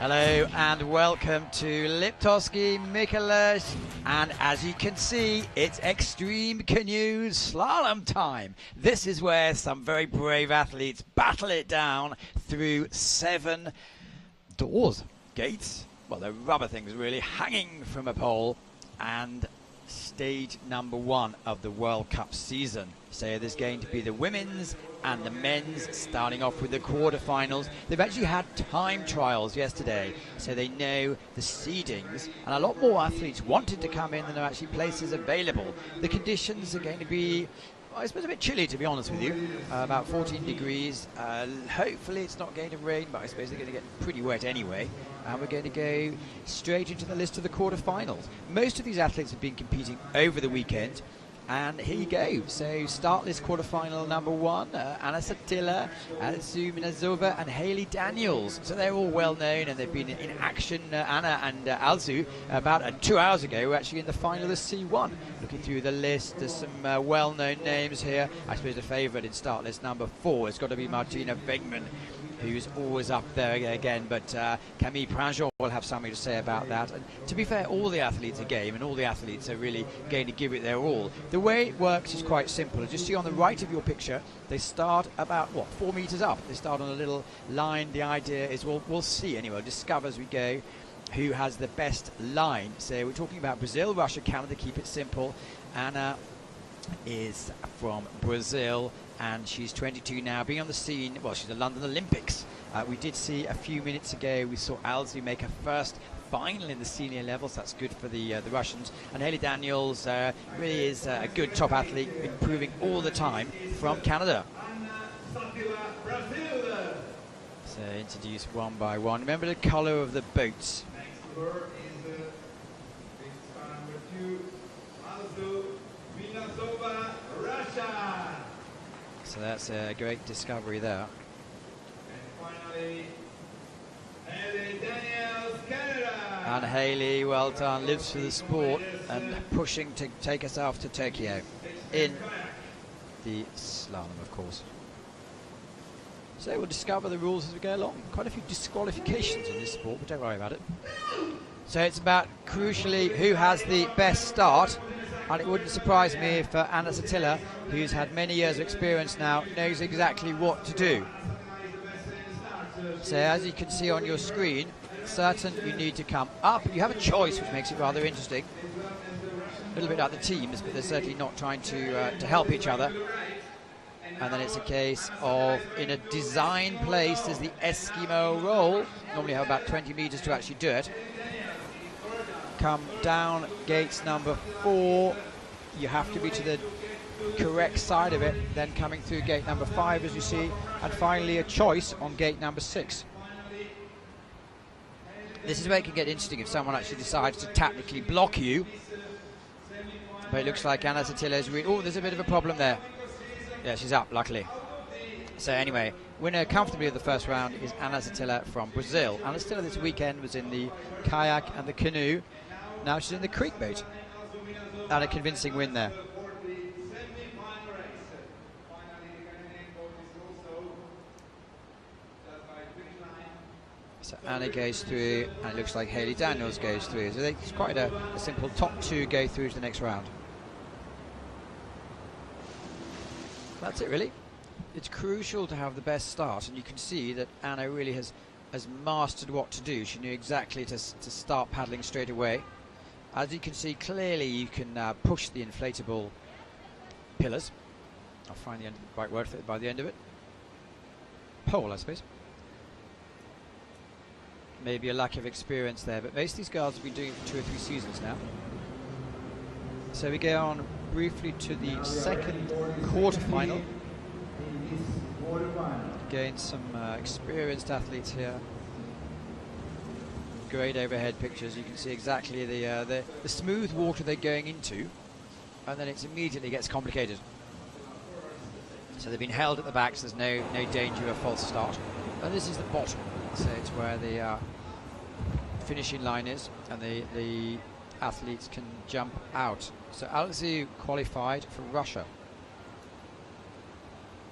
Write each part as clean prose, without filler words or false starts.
Hello and welcome to Liptovsky, Mikulas, and as you can see, it's Extreme Canoe Slalom time. This is where some very brave athletes battle it down through 7 doors, gates, well they're rubber things really, hanging from a pole, and stage number 1 of the World Cup season. So there's going to be the women's and the men's, starting off with the quarterfinals. They've actually had time trials yesterday, so they know the seedings, and a lot more athletes wanted to come in than there are actually places available. The conditions are going to be, I suppose, a bit chilly, to be honest with you. About 14 degrees. Hopefully it's not going to rain, but I suppose they're going to get pretty wet anyway. And we're going to go straight into the list of the quarterfinals. Most of these athletes have been competing over the weekend. And here you go. So start list quarterfinal number 1, Anna Satila, Alzu Minazova and Haley Daniels. So they're all well known and they've been in action. Anna and Alzu about 2 hours ago were actually in the final of the C1. Looking through the list, there's some well-known names here. I suppose the favourite in start list number 4 has got to be Martina Wegman, who's always up there again, but Camille Prinjon will have something to say about that. And to be fair, all the athletes are game, and all the athletes are really going to give it their all. The way it works is quite simple. As you see on the right of your picture, they start about, 4 meters up. They start on a little line. The idea is, we'll see anyway, we'll discover as we go who has the best line. So we're talking about Brazil, Russia, Canada, keep it simple. Anna is from Brazil, and she's 22 now, being on the scene. Well, she's a London Olympics. We did see a few minutes ago, we saw Alzu make her first final in the senior levels. That's good for the Russians. And Haley Daniels really is a good top athlete, improving all the time, from Canada. So introduced one by one. Remember the colour of the boats. So that's a great discovery there. And finally, Haley Daniels, Canada. And Haley, well done, lives for the sport and pushing to take herself to Tokyo in the slalom, of course. So we'll discover the rules as we go along. Quite a few disqualifications in this sport, but don't worry about it. So it's about, crucially, who has the best start. And it wouldn't surprise me if Anna Satila, who's had many years of experience now, knows exactly what to do. So as you can see on your screen, certain you need to come up. You have a choice, which makes it rather interesting. A little bit like the teams, but they're certainly not trying to help each other. And then it's a case of, in a design place, there's the Eskimo roll. Normally have about 20 meters to actually do it. Come down gates number 4. You have to be to the correct side of it, then coming through gate number 5, as you see, and finally a choice on gate number 6. This is where it can get interesting if someone actually decides to tactically block you. But it looks like Anna Satila is there's a bit of a problem there. Yeah, she's up, luckily. So anyway, winner comfortably of the first round is Anna Satila from Brazil. Anna Satila this weekend was in the kayak and the canoe. Now she's in the creek boat. And a convincing win there. So Anna goes through, and it looks like Haley Daniels goes through. So it's quite a simple top 2 go through to the next round. That's it, really. It's crucial to have the best start, and you can see that Anna really has mastered what to do. She knew exactly to start paddling straight away. As you can see, clearly you can push the inflatable pillars. I'll find the right word for it by the end of it. Pole, I suppose. Maybe a lack of experience there, but most of these girls have been doing it for 2 or 3 seasons now. So we go on briefly to the second quarterfinal. Again, some experienced athletes here. Great overhead pictures. You can see exactly the smooth water they're going into, and then it immediately gets complicated. So they've been held at the back, so there's no danger of a false start. And this is the bottom, so it's where the finishing line is, and the athletes can jump out. So Alzu qualified for Russia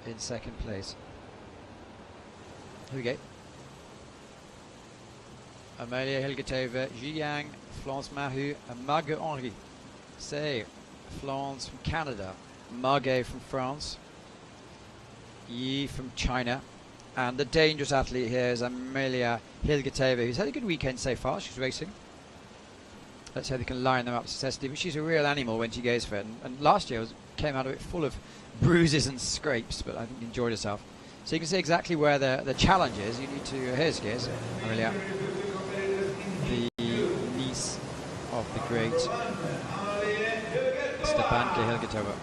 in second place. Here we go. Amelia Hilgertova, Zhi Yang, Florence Mahut, and Margot Henry. So, Florence from Canada, Margot from France, Yi from China, and the dangerous athlete here is Amelia Hilgertova, who's had a good weekend so far. She's racing. Let's hope they can line them up successfully, but she's a real animal when she goes for it. And last year came out of it full of bruises and scrapes, but I think enjoyed herself. So you can see exactly where the challenge is. You need to, here's Amelia, the niece of the great Stepanka Hilgertova.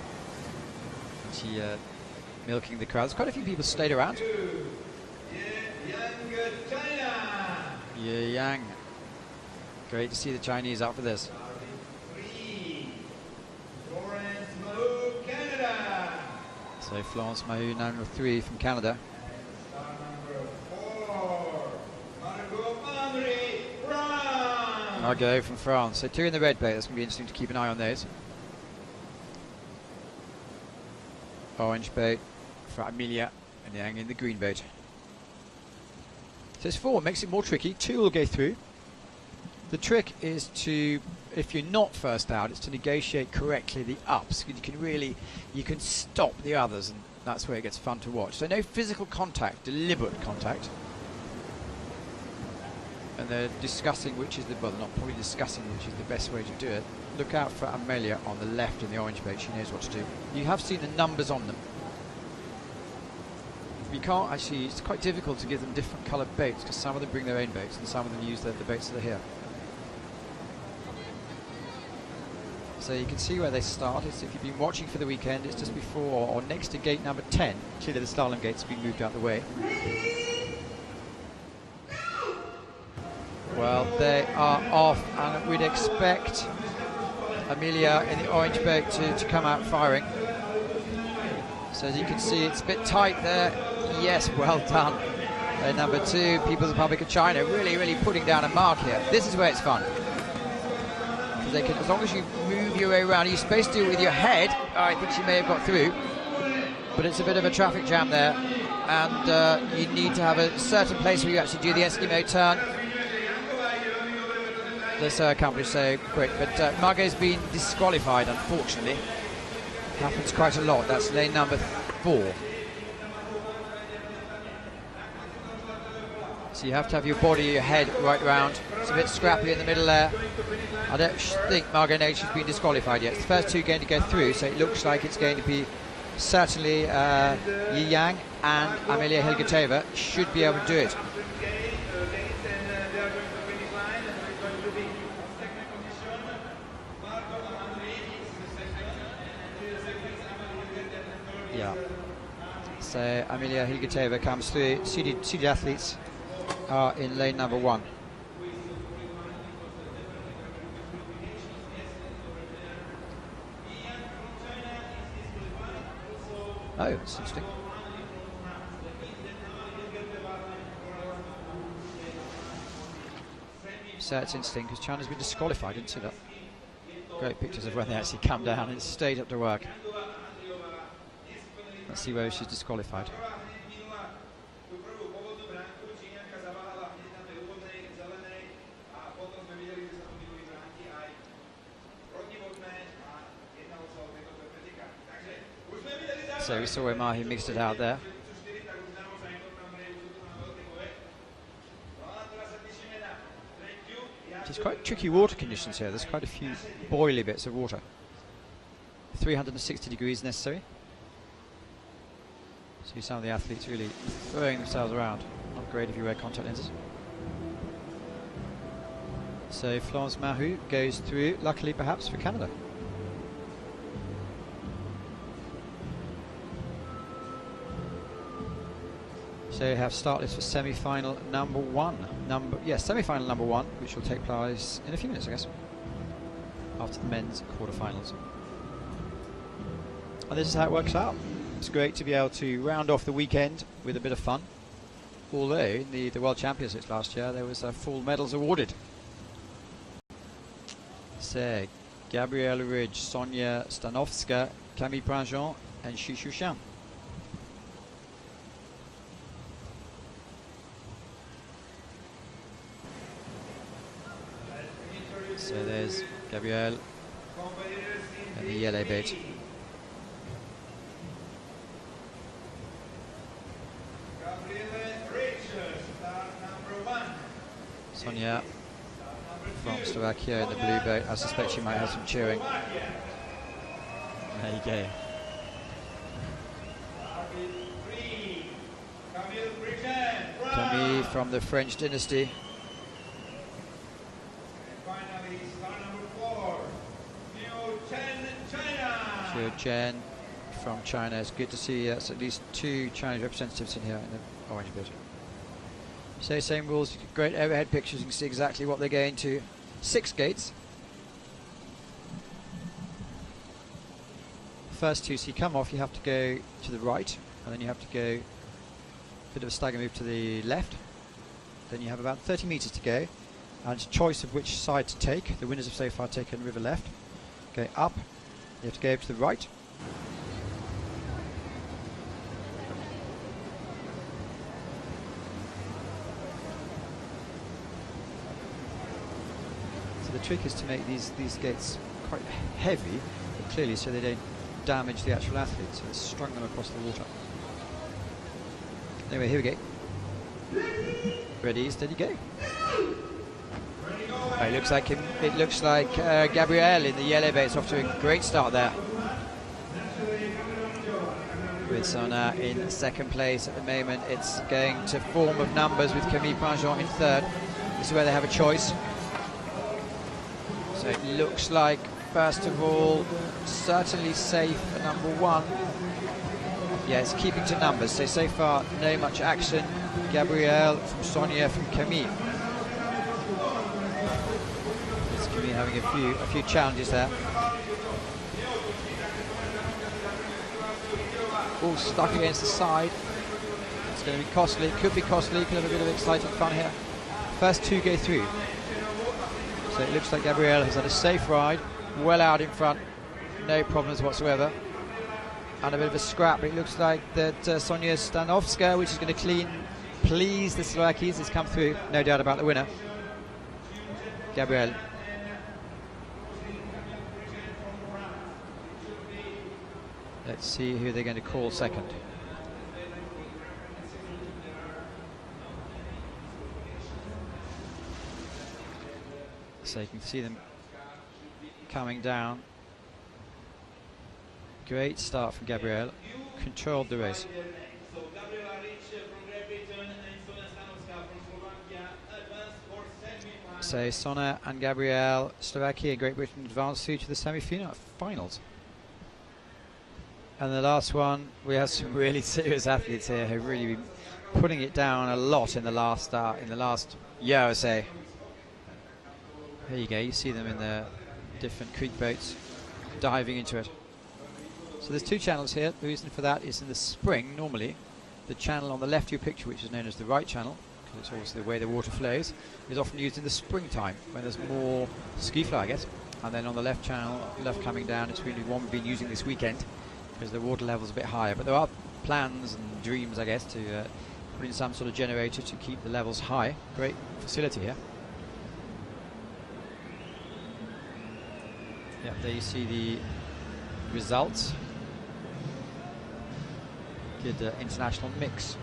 She milking the crowd. There's quite a few people stayed around. Ye Yang. Great to see the Chinese out for this. So Florence Mahut, number 3 from Canada. Margot from France. So 2 in the red boat. That's going to be interesting to keep an eye on those. Orange boat for Amelia, and Yang in the green boat. So it's 4, makes it more tricky. 2 will go through. The trick is to, if you're not first out, it's to negotiate correctly the ups. You can stop the others, and that's where it gets fun to watch. So no physical contact, deliberate contact. And they're discussing which is the, well, they're not probably discussing which is the best way to do it. Look out for Amelia on the left in the orange boat. She knows what to do. You have seen the numbers on them. You can't actually, it's quite difficult to give them different coloured boats because some of them bring their own boats and some of them use the boats that are here. So you can see where they start. If you've been watching for the weekend, it's just before or next to gate number 10. Clearly the slalom gate's been moved out of the way. Well, they are off, and we'd expect Amelia in the orange boat to come out firing. So as you can see, it's a bit tight there. Yes, well done. Number 2, People's Republic of China, really putting down a mark here. This is where it's fun. They can, as long as you move your way around, you're supposed to do it with your head. Oh, I think she may have got through, but it's a bit of a traffic jam there, and you need to have a certain place where you actually do the Eskimo turn. This accomplished so quick, but Margot's been disqualified, unfortunately. Happens quite a lot. That's lane number 4. So you have to have your body, your head right round. It's a bit scrappy in the middle there. I don't think Margot knows she's been disqualified yet. It's the first 2 going to go through, so it looks like it's going to be certainly Yi Yang and Amelia Hilgertova should be able to do it. Yeah. So Amelia Hilgertova comes through. Seeded athletes are in lane number 1. Oh, it's interesting. So it's interesting because China's been disqualified. Didn't see that. Great pictures of when they actually come down and stayed up to work. Let's see where she's disqualified. So we saw where Mahi mixed it out there. It's quite tricky water conditions here. There's quite a few boily bits of water. 360 degrees necessary. See some of the athletes really throwing themselves around. Not great if you wear contact lenses. So Florence Mahut goes through, luckily perhaps for Canada. So you have start list for semi-final number 1. Semi-final number 1, which will take place in a few minutes, I guess, after the men's quarterfinals. And this is how it works out. It's great to be able to round off the weekend with a bit of fun. Although in the World Championships last year, there was full medals awarded. So Gabrielle Ridge, Sonia Stanovska, Camille Prinjean, and Xu Xian. There's Gabriel and the yellow bit. Sonia from Slovakia in the blue boat. I suspect she might have some cheering. There you go. Camille from the French dynasty. Chen from China. It's good to see at least 2 Chinese representatives in here in the orange bit. So same rules, great overhead pictures, you can see exactly what they're going to. 6 gates. First 2, so you come off, you have to go to the right, and then you have to go a bit of a stagger move to the left. Then you have about 30 meters to go, and it's a choice of which side to take. The winners have so far taken river left. Go up, you have to go to the right. So the trick is to make these gates quite heavy, but clearly so they don't damage the actual athlete, so it's strung them across the water. Anyway, here we go. Ready, steady, go. Oh, it looks like Gabriel in the yellow bait is off to a great start there. With Sona in second place at the moment. It's going to form of numbers with Camille Pingeon in third. This is where they have a choice. So it looks like, first of all, certainly safe for number 1. Yeah, it's keeping to numbers. So far, no much action. Gabriel from Sonia from Camille. It's Camille having a few challenges there. All stuck against the side. It's going to be costly. It could be costly. Could have a bit of exciting fun here. First 2 go through. So it looks like Gabriel has had a safe ride, well out in front, no problems whatsoever. And a bit of a scrap. It looks like that Sonia Stanovska, which is going to please the Slovakians, has come through. No doubt about the winner. Gabriel. Let's see who they're going to call second. So you can see them coming down. Great start from Gabriel. Controlled the race. So Sona and Gabriel, Slovakia and Great Britain advance through to the semi-finals. And the last one, we have some really serious athletes here who've really been putting it down a lot in the last year or so. There you go, you see them in the different creek boats diving into it. So there's 2 channels here. The reason for that is in the spring, normally, the channel on the left of your picture, which is known as the right channel, because it's obviously the way the water flows, is often used in the springtime when there's more ski flow, I guess. And then on the left channel, left coming down, it's really one we've been using this weekend because the water level's a bit higher. But there are plans and dreams, I guess, to put in some sort of generator to keep the levels high. Great facility here. Yeah, there you see the results. Good international mix.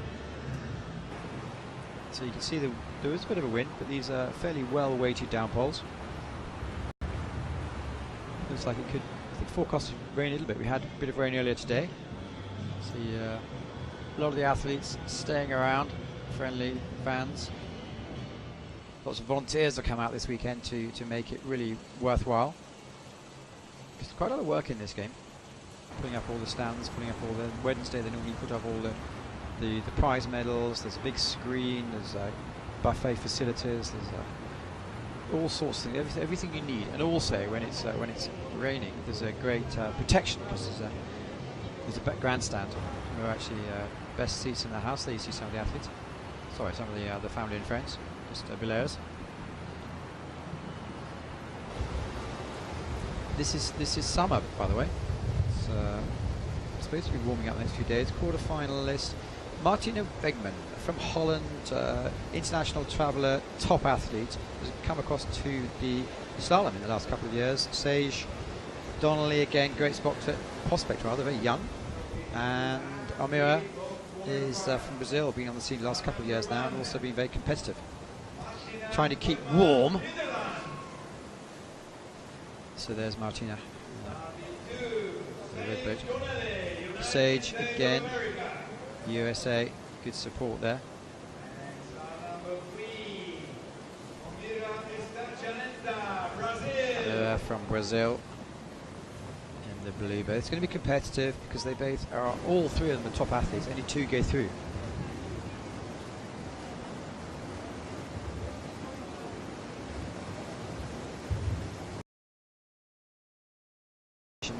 So you can see there is a bit of a wind, but these are fairly well weighted down poles. Looks like it could, I think, forecast to rain a little bit. We had a bit of rain earlier today. See a lot of the athletes staying around, friendly fans. Lots of volunteers will come out this weekend to make it really worthwhile. There's quite a lot of work in this game. Putting up all the stands, putting up all the Wednesday they normally put up all the prize medals. There's a big screen, there's buffet facilities, there's all sorts of things, everything you need. And also when it's raining, there's a great protection because there's a grandstand. We're actually best seats in the house. There you see some of the athletes. Sorry, some of the family and friends just below us. This is summer, by the way. It's supposed to be warming up the next few days. Quarter-finalist Martina Wegman from Holland, international traveller, top athlete, has come across to the slalom in the last couple of years. Sage Donnelly, again, great prospect rather, very young. And Almira is from Brazil, been on the scene the last couple of years now, and also been very competitive. Trying to keep warm. So there's Martina. The red boat. Sage again, USA, good support there. From Brazil in the blue boat. It's going to be competitive because they both are, all three of them are top athletes, only two go through.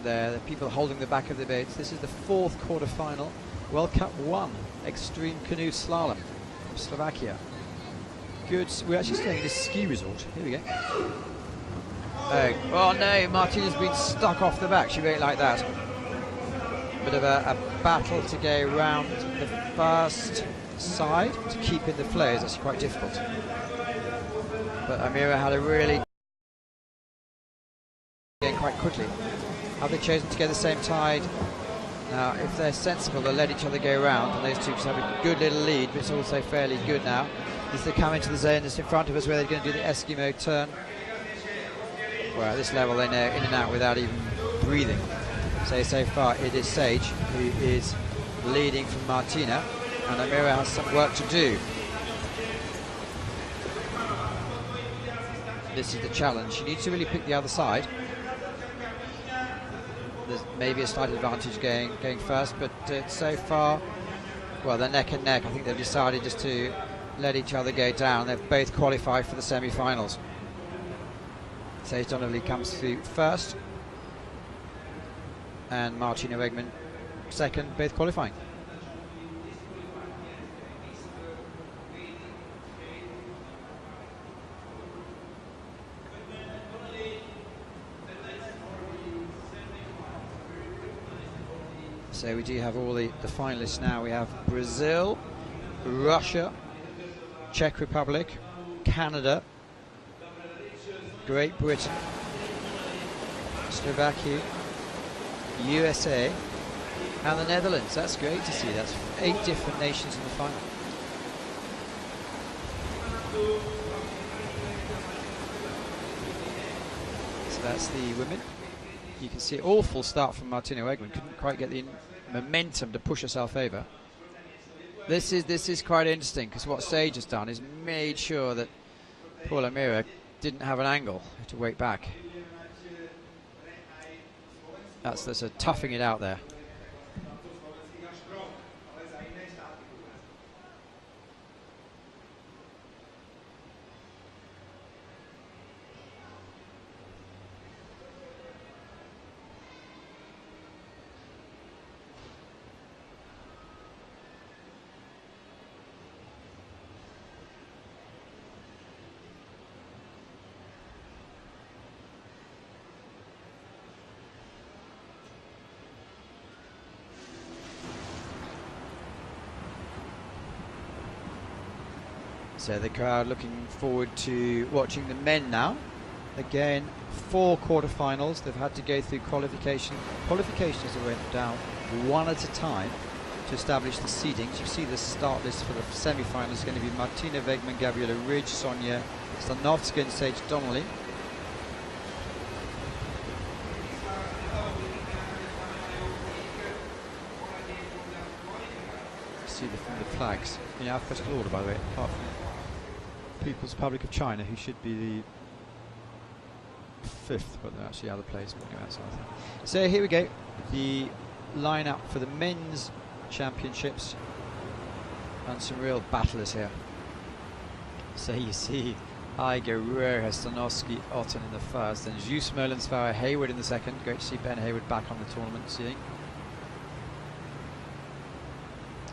There, the people holding the back of the boats. This is the fourth quarter-final, World Cup 1 Extreme Canoe Slalom from Slovakia. Good, we're actually staying in a ski resort. Here we go. Oh no, Martina's been stuck off the back. She won't like that. Bit of a battle to go round the first side to keep in the flow is actually quite difficult. But Amira had a really going quite quickly. Have they chosen to go the same tide? Now, if they're sensible, they'll let each other go round, and those two just have a good little lead, but it's also fairly good now. As they come into the zone that's in front of us, where they're going to do the Eskimo turn. Well, at this level, they know in and out without even breathing. So far, it is Sage who is leading from Martina, and Amira has some work to do. This is the challenge. She needs to really pick the other side. There's maybe a slight advantage going first, but so far, well, they're neck and neck. I think they've decided just to let each other go down. They've both qualified for the semi-finals. Sage Donnelly comes through first, and Martina Wegman second, both qualifying. So we do have all the finalists now. We have Brazil, Russia, Czech Republic, Canada, Great Britain, Slovakia, USA, and the Netherlands. That's great to see. That's 8 different nations in the final. So that's the women. You can see awful start from Martina Wegman. Couldn't quite get the momentum to push herself over. This is quite interesting, because what Sage has done is made sure that poor Amira didn't have an angle to wait back. That's a toughing it out there. So the crowd looking forward to watching the men now. Again, 4 quarterfinals. They've had to go through qualification. Qualification as they went down one at a time to establish the seedings. You see the start list for the semi-finals is going to be Martina Wegman, Gabriela Ridge, Sonia Stanovska and Sage Donnelly. See the flags in alphabetical order, by the way, apart from People's Republic of China, who should be the 5th, but they're actually other players. So here we go, the lineup for the men's championships, and some real battlers here. So you see Iger, Ruhr, Stanovsky, Otten in the first, and Jus Merlensfauer, Hayward in the second. Great to see Ben Hayward back on the tournament scene.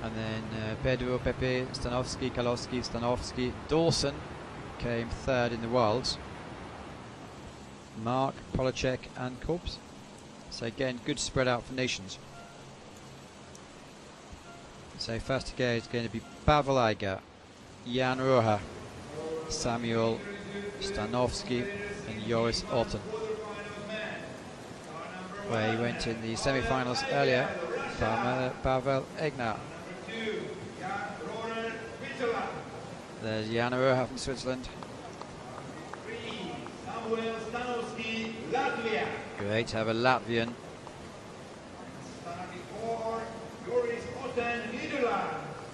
And then Pedro, Pepe, Stanovsky, Kalowski, Stanovsky. Dawson came third in the Worlds. Mark, Polacek and Korps. So again, good spread out for nations. So first to go is going to be Pavel Iger, Jan Roha, Samuel Stanovsky and Joris Otten. Where he went in the semi-finals earlier, Pavel Egnar. There's Jan Roha from Switzerland. Great to have a Latvian.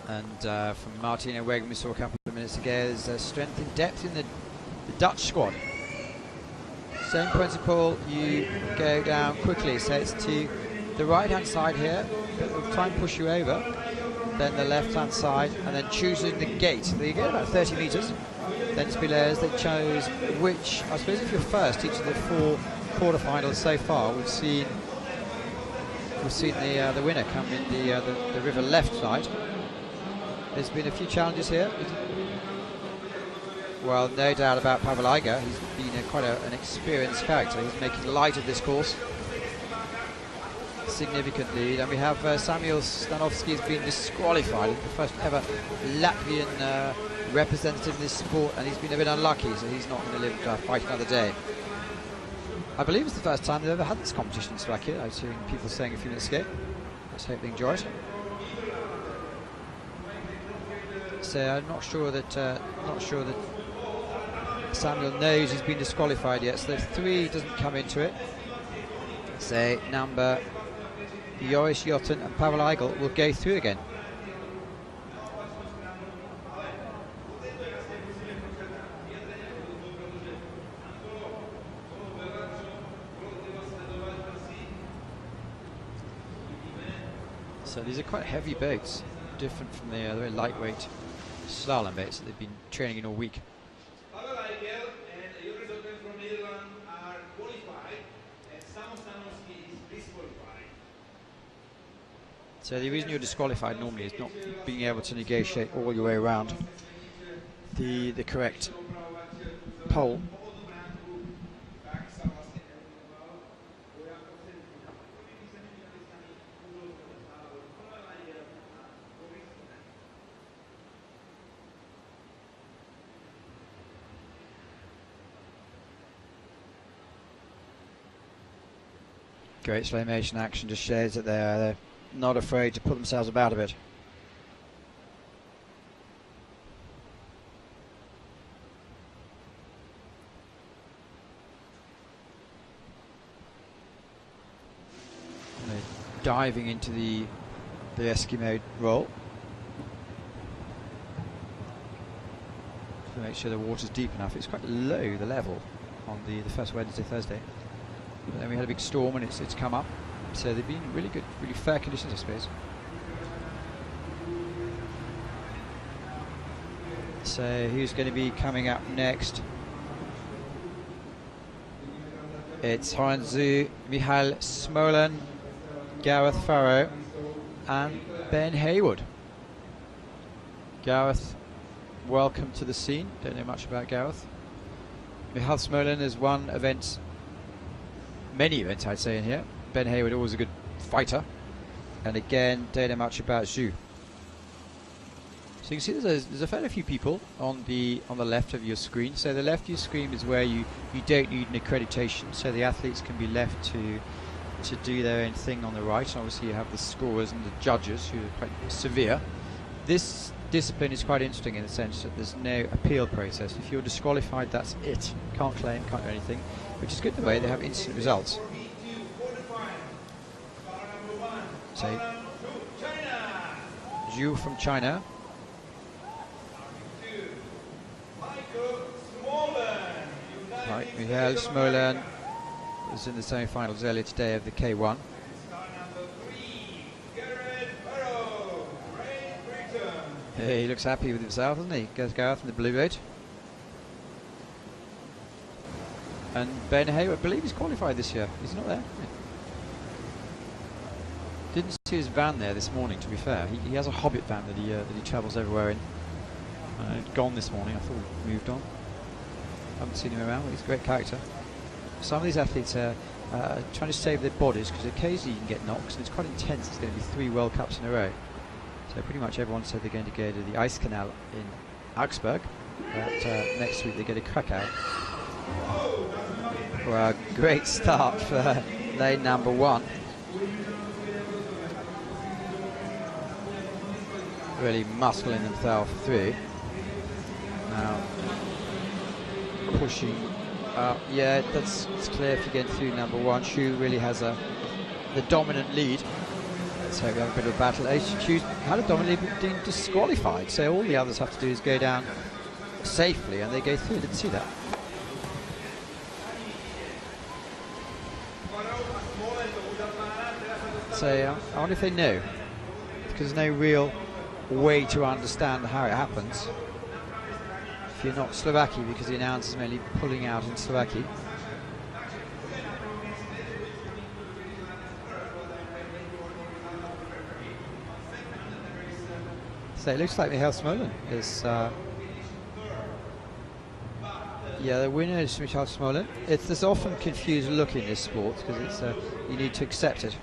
And from Martina Wegman we saw a couple of minutes ago, there's strength and depth in the Dutch squad. Same principle, you go down quickly, so it's to the right hand side here, they'll try and push you over, then the left hand side, and then choosing the gate. So you get about 30 metres, then Spillers, they chose which, I suppose if you're first, each of the 4 quarterfinals so far, we've seen the winner come in the river left side. There's been a few challenges here. Well, no doubt about Pavel Iger. He's been quite an experienced character. He's making light of this course significantly. Then we have Samuel Stanovsky has been disqualified. He's the first ever Latvian representative in this sport, and he's been a bit unlucky, so he's not going to fight another day. I believe it's the first time they've ever had this competition in Slovakia. I was hearing people saying a few minutes ago. Let's hope they enjoy it. So I'm not sure that Samuel knows he's been disqualified yet. So the 3 doesn't come into it. So number Joris Otten and Pavel Iger will go through again. So these are quite heavy boats, different from the very lightweight slalom boats that they've been training in all week. Pavel Iger and Joris Otten from Netherlands are qualified, and Samuel Stanovsky is disqualified. So the reason you're disqualified normally is not being able to negotiate all your way around the correct pole. Great slow motion action, just shows that they're not afraid to put themselves about a bit. And they're diving into the Eskimo roll to make sure the water's deep enough. It's quite low, the level, on the first Wednesday, Thursday. But then we had a big storm and it's come up. So they've been really good, really fair conditions, I suppose. So who's going to be coming up next? It's Hansu, Michael Smolan, Gareth Farrow and Ben Haywood. Gareth, welcome to the scene. Don't know much about Gareth. Michael Smolan has won events, many events I'd say in here. Ben Haywood, always a good fighter. And again, don't know much about Zhu. So you can see there's a fairly few people on the left of your screen. So the left of your screen is where you don't need an accreditation. So the athletes can be left to do their own thing on the right. And obviously you have the scorers and the judges who are quite severe. This discipline is quite interesting in the sense that there's no appeal process. If you're disqualified, that's it. Can't claim, can't do anything. Which is good in the way they have instant results. So, Zhu from China. Right, Michael Smolan was in the semi-finals earlier today of the K1. He looks happy with himself, doesn't he? Goes Gareth in the blue boat. And Ben Haywood, I believe he's qualified this year. He's not there. Didn't see his van there this morning, to be fair. He has a Hobbit van that he travels everywhere in. Gone this morning, I thought he'd moved on. Haven't seen him around, but he's a great character. Some of these athletes are trying to save their bodies because occasionally you can get knocks and it's quite intense. It's going to be 3 World Cups in a row. So So pretty much everyone said they're going to go to the ice canal in Augsburg, but next week they go to Krakow. Well, great start for lane number 1. Really muscling themselves through. Now pushing up. Yeah, it's clear if you get through number 1. Shu really has the dominant lead. Let's hope we have a bit of a battle. Shu had a dominant lead, but being disqualified, so all the others have to do is go down safely, and they go through. Didn't see that. So I wonder if they know, because there's no real way to understand how it happens if you're not Slovakia, because the announcer's mainly pulling out in Slovakia. So it looks like Michael Smolin is yeah, the winner is Michael Smolin. There's often confused look in this sport, because it's you need to accept it.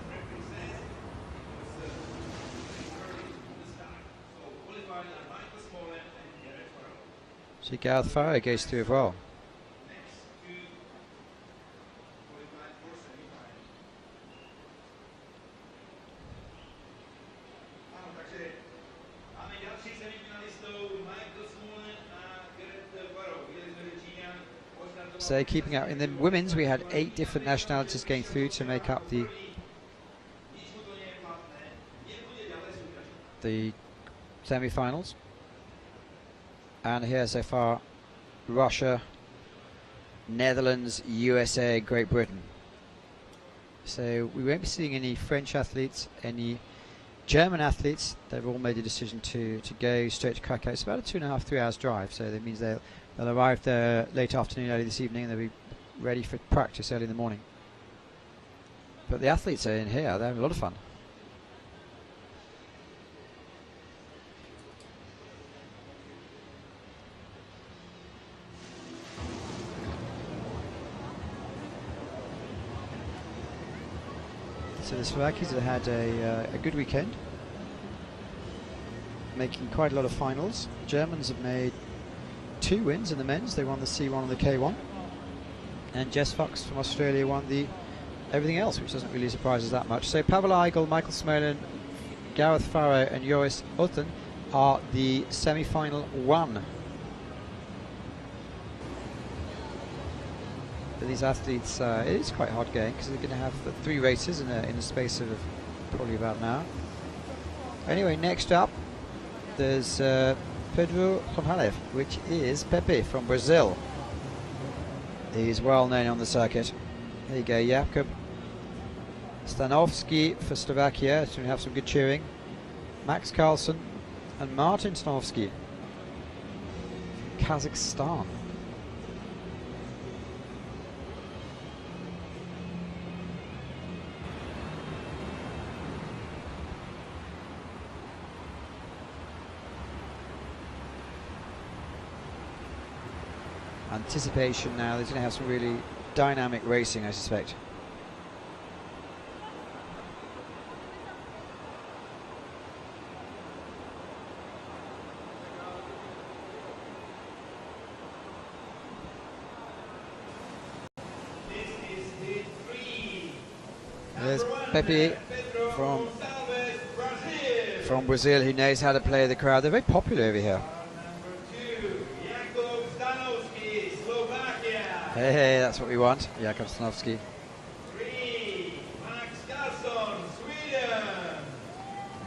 So Gareth Farrow goes through as well. So keeping out in the women's, we had 8 different nationalities going through to make up the semi-finals. And here so far, Russia, Netherlands, USA, Great Britain. So we won't be seeing any French athletes, any German athletes. They've all made a decision to go straight to Krakow. It's about a 2.5 to 3 hours drive, so that means they'll arrive there late afternoon, early this evening, and they'll be ready for practice early in the morning. But the athletes are in here, they're having a lot of fun. So the Slovakians have had a good weekend, making quite a lot of finals. Germans have made 2 wins in the men's. They won the C1 and the K1. And Jess Fox from Australia won the everything else, which doesn't really surprise us that much. So Pavel Eigel, Michael Smolin, Gareth Farrow and Joris Utten are the semi-final 1. For these athletes, it is quite hard going, because they're going to have 3 races in a space of probably about an hour. Anyway, next up, there's Pedro Gonçalves, which is Pepe from Brazil. He's well known on the circuit. There you go, Jakub Stanowski for Slovakia, so we have some good cheering. Max Carlsen and Martin Stanowski, Kazakhstan. Anticipation now, they're going to have some really dynamic racing, I suspect. There's Pepe from Brazil, who knows how to play the crowd. They're very popular over here. Hey, that's what we want. Jakub Stanowski. 3, Max Carlson, Sweden.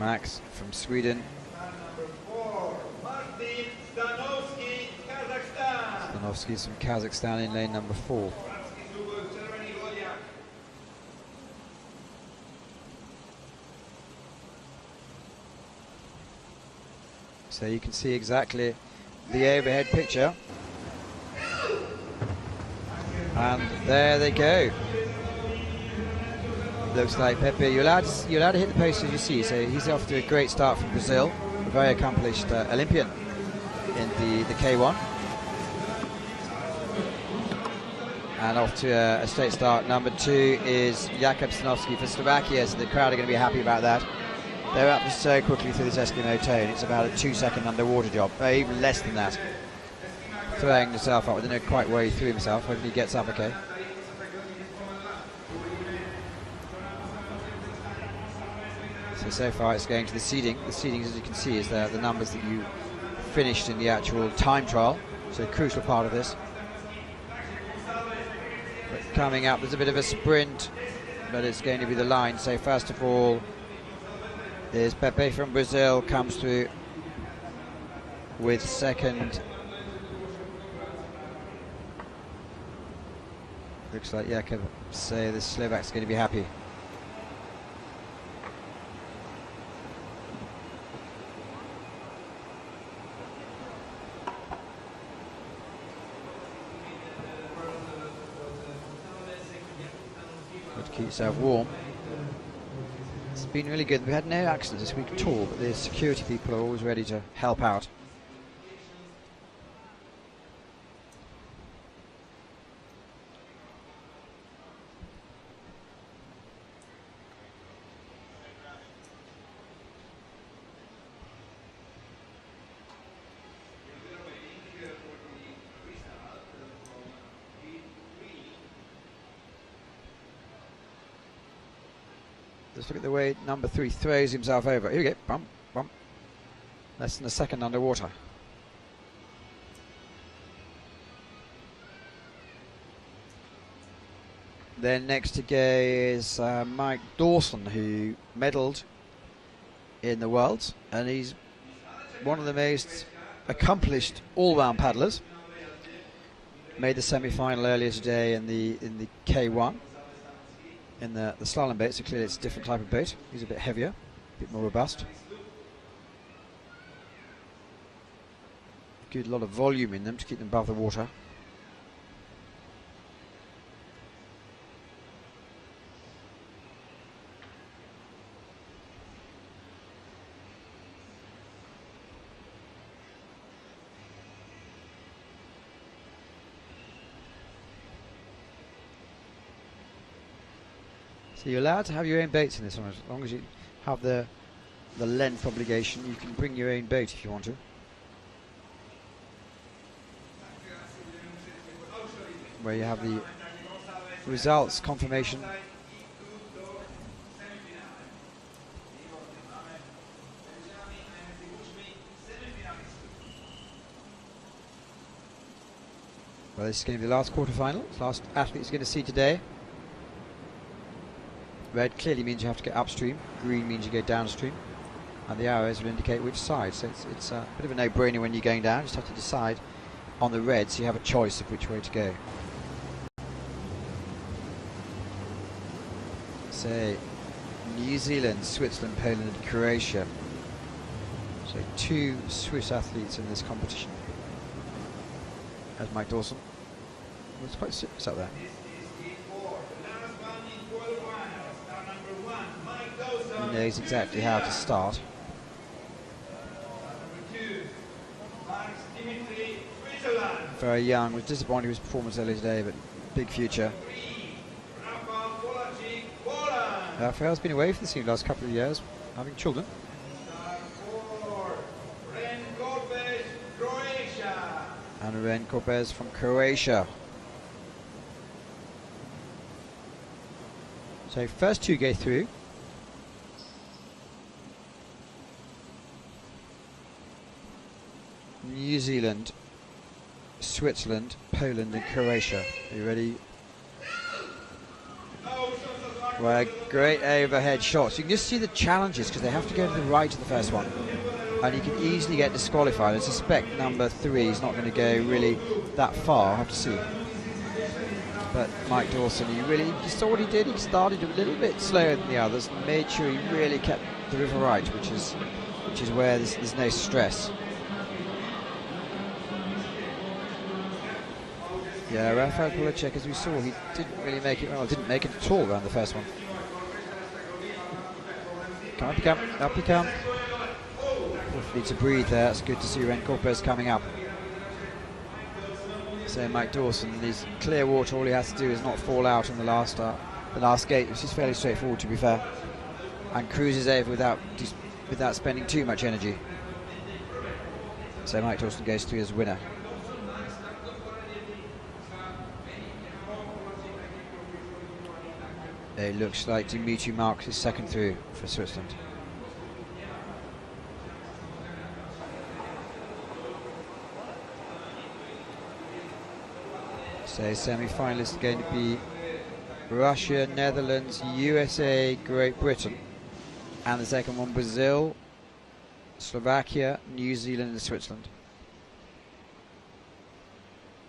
Max from Sweden. And number 4, Martin Stanowski, Kazakhstan. Stanowski's from Kazakhstan in lane number 4. So you can see exactly the overhead picture. And there they go. Looks like Pepe. You're allowed to hit the post, as you see. So he's off to a great start from Brazil. A very accomplished Olympian in the K1. And off to a straight start. Number 2 is Jakub Stanowski for Slovakia. So the crowd are going to be happy about that. They're up so quickly through this Eskimo tone. It's about a 2-second underwater job, even less than that. Throwing himself up. I don't know quite where he threw himself. Hopefully he gets up okay. So far it's going to the seeding. The seedings, as you can see, is the numbers that you finished in the actual time trial. So a crucial part of this. But coming up, there's a bit of a sprint, but it's going to be the line. So first of all, there's Pepe from Brazil, comes through with second. Looks like, yeah, I can say the Slovak's going to be happy. Keep yourself warm. It's been really good. We had no accidents this week at all, but the security people are always ready to help out. Just look at the way number 3 throws himself over. Here we go. Bump, bump. Less than a second underwater. Then next to go is Mike Dawson, who medalled in the Worlds, and he's one of the most accomplished all-round paddlers. Made the semi-final earlier today in the K1. In the slalom boat, so clearly it's a different type of boat. He's a bit heavier, a bit more robust. Good lot of volume in them to keep them above the water. So you're allowed to have your own boats in this one, as long as you have the length obligation. You can bring your own boat if you want to. Where you have the results confirmation. Well, this is going to be the last quarter-final. Last athlete is going to see today. Red clearly means you have to get upstream, green means you go downstream, and the arrows will indicate which side. So it's a bit of a no-brainer when you're going down. You just have to decide on the red, so you have a choice of which way to go. So New Zealand, Switzerland, Poland and Croatia. So 2 Swiss athletes in this competition. There's Mike Dawson. Well, it's quite serious up there. He knows exactly how to start. Very young, was disappointed with his performance earlier today, but big future. Rafael's been away from the scene the last couple of years, having children. And Ren Corpez from Croatia. So first 2 go through. New Zealand, Switzerland, Poland and Croatia. Are you ready? Well, great overhead shots. You can just see the challenges because they have to go to the right of the first one. And you can easily get disqualified. I suspect number 3 is not going to go really that far. I'll have to see. But Mike Dawson, you saw what he did. He started a little bit slower than the others and made sure he really kept the river right, which is where there's no stress. Yeah, Rafael Polacek, as we saw, he didn't really make it well. Didn't make it at all around the first one. Come up you come, up you come. Need to breathe there. It's good to see Ren Corpez coming up. So Mike Dawson, he's clear water. All he has to do is not fall out in the last gate, which is fairly straightforward, to be fair. and cruises over without spending too much energy. So Mike Dawson goes through as winner. It looks like Dimitri Marks is second through for Switzerland. So semi-finalists are going to be Russia, Netherlands, USA, Great Britain, and the second one Brazil, Slovakia, New Zealand and Switzerland.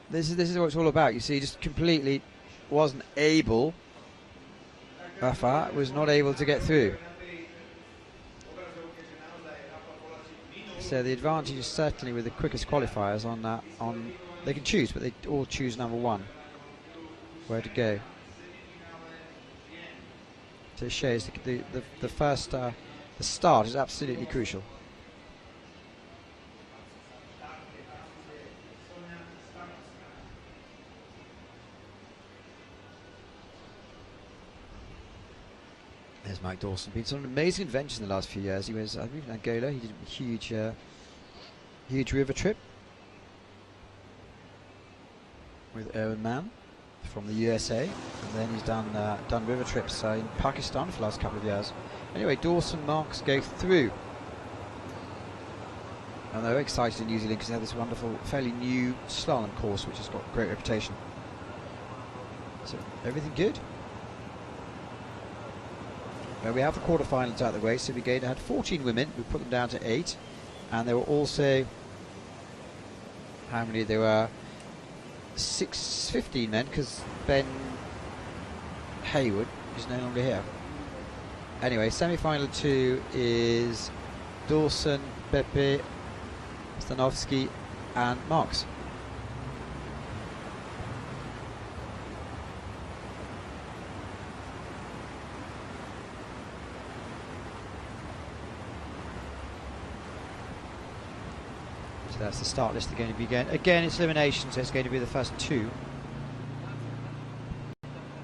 This is what it's all about. You see, just completely wasn't able, Rafa was not able to get through. So the advantage is certainly with the quickest qualifiers on that. They can choose, but they all choose number one where to go. So it shows the first the start is absolutely crucial. There's Mike Dawson. Been on amazing adventures in the last few years. He was, I believe, in Angola. He did a huge river trip with Erwin Mann from the USA, and then he's done river trips in Pakistan for the last couple of years. Anyway, Dawson Marks go through, and they're excited in New Zealand because they have this wonderful, fairly new slalom course which has got a great reputation. So everything good. Well, we have the quarterfinals out of the way, so we had 14 women. We put them down to 8, and there were also, how many? There were 15 men, because Ben Hayward is no longer here. Anyway, semi-final 2 is Dawson, Pepe, Stanovsky and Marks. So that's the start list. They're going to be again it's elimination, so it's going to be the first 2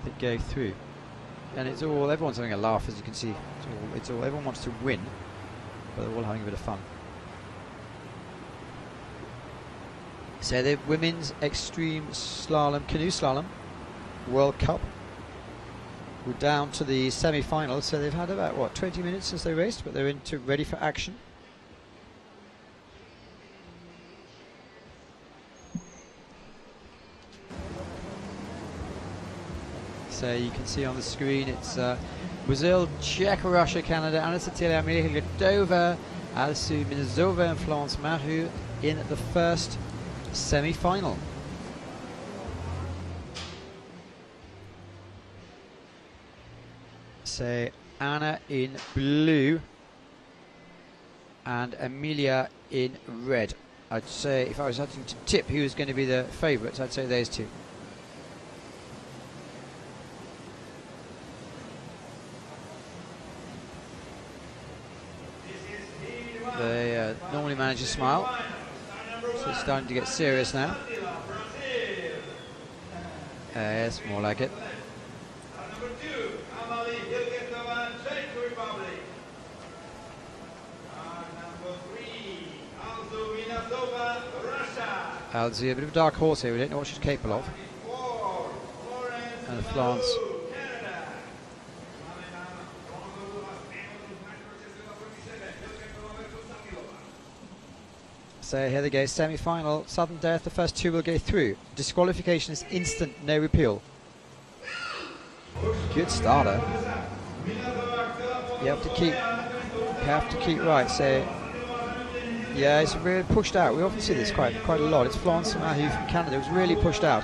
that go through. And it's all, everyone's having a laugh, as you can see. It's all everyone wants to win, but they're all having a bit of fun. So the women's extreme slalom, canoe slalom World Cup, we're down to the semi-finals. So they've had about, what, 20 minutes since they raced, but they're ready for action. So you can see on the screen it's Brazil, Czech, Russia, Canada, Anna Cecilia, Amelia Gladova, Alsu Minazova and Florence Maru in the first semi-final. So Anna in blue and Amelia in red. I'd say, if I was having to tip who was going to be the favourites, I'd say those two. They normally manage to smile, so it's starting to get serious now. Yes, more like it. Alzi, a bit of a dark horse here, we don't know what she's capable of. And Florence. So here they go, semi-final, sudden death, the first 2 will go through. Disqualification is instant, no repeal. Good starter. You have to keep right, so yeah, it's really pushed out. We often see this quite a lot. It's Florence Mahu from Canada who's really pushed out.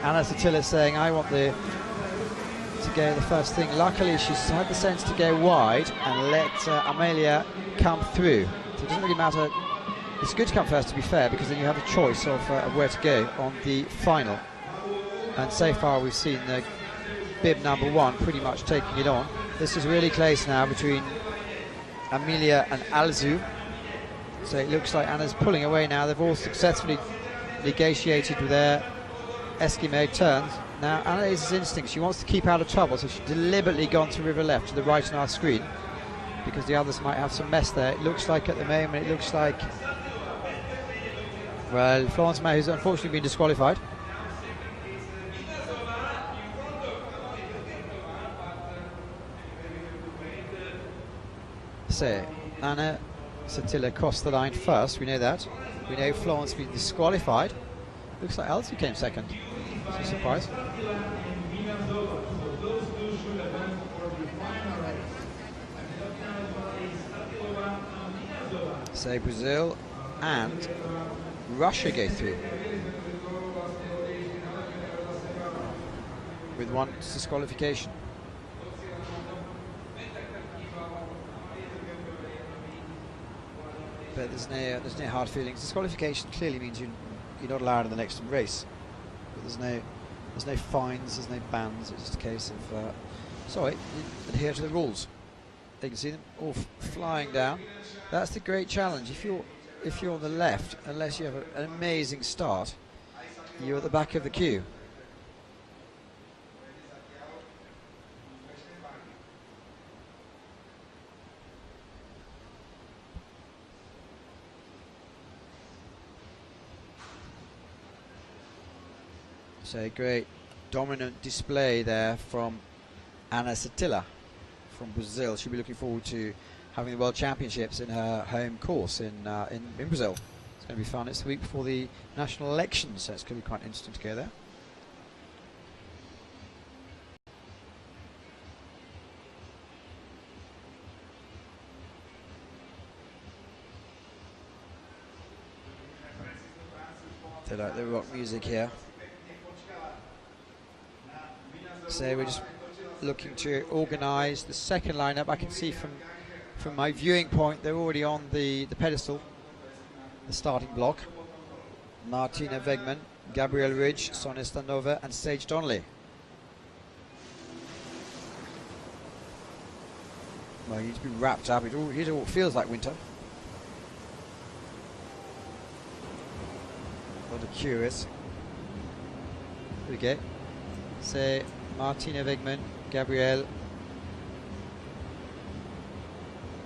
Anna Cecilia saying, I want to go the first thing. Luckily she's had the sense to go wide and let Amelia come through. So it doesn't really matter. It's good to come first, to be fair, because then you have a choice of where to go on the final. And so far we've seen the bib number 1 pretty much taking it on. This is really close now between Amelia and Alzu. So it looks like Anna's pulling away now. They've all successfully negotiated with their Eskimo turns. Now Anna is instinct. She wants to keep out of trouble, so she's deliberately gone to river left, to the right on our screen. because the others might have some mess there. It looks like at the moment, it looks like, well, Florence May has unfortunately been disqualified. So, Anna Satilla crossed the line first, we know that. We know Florence has been disqualified. Looks like Elsie came second. It's a surprise. So Brazil and Russia go through with one disqualification. But there's no hard feelings. Disqualification clearly means you're not allowed in the next race. But there's no fines, there's no bans. It's just a case of sorry, you adhere to the rules. You can see them all flying down. That's the great challenge. If you're on the left, unless you have an amazing start, you're at the back of the queue. So great dominant display there from Anna Satilla from Brazil. She'll be looking forward to having the World Championships in her home course in Brazil. It's going to be fun. It's the week before the national elections, so it's going to be quite interesting to go there. They like the rock music here. So we're just looking to organise the second lineup. I can see from my viewing point they're already on the pedestal, the starting block. Martina Wegman, Gabrielle Ridge, Sonia Stanova and Sage Donnelly. Well, you need to be wrapped up. It all feels like winter. What a curious. Here we go. So Martina Wegman, Gabrielle,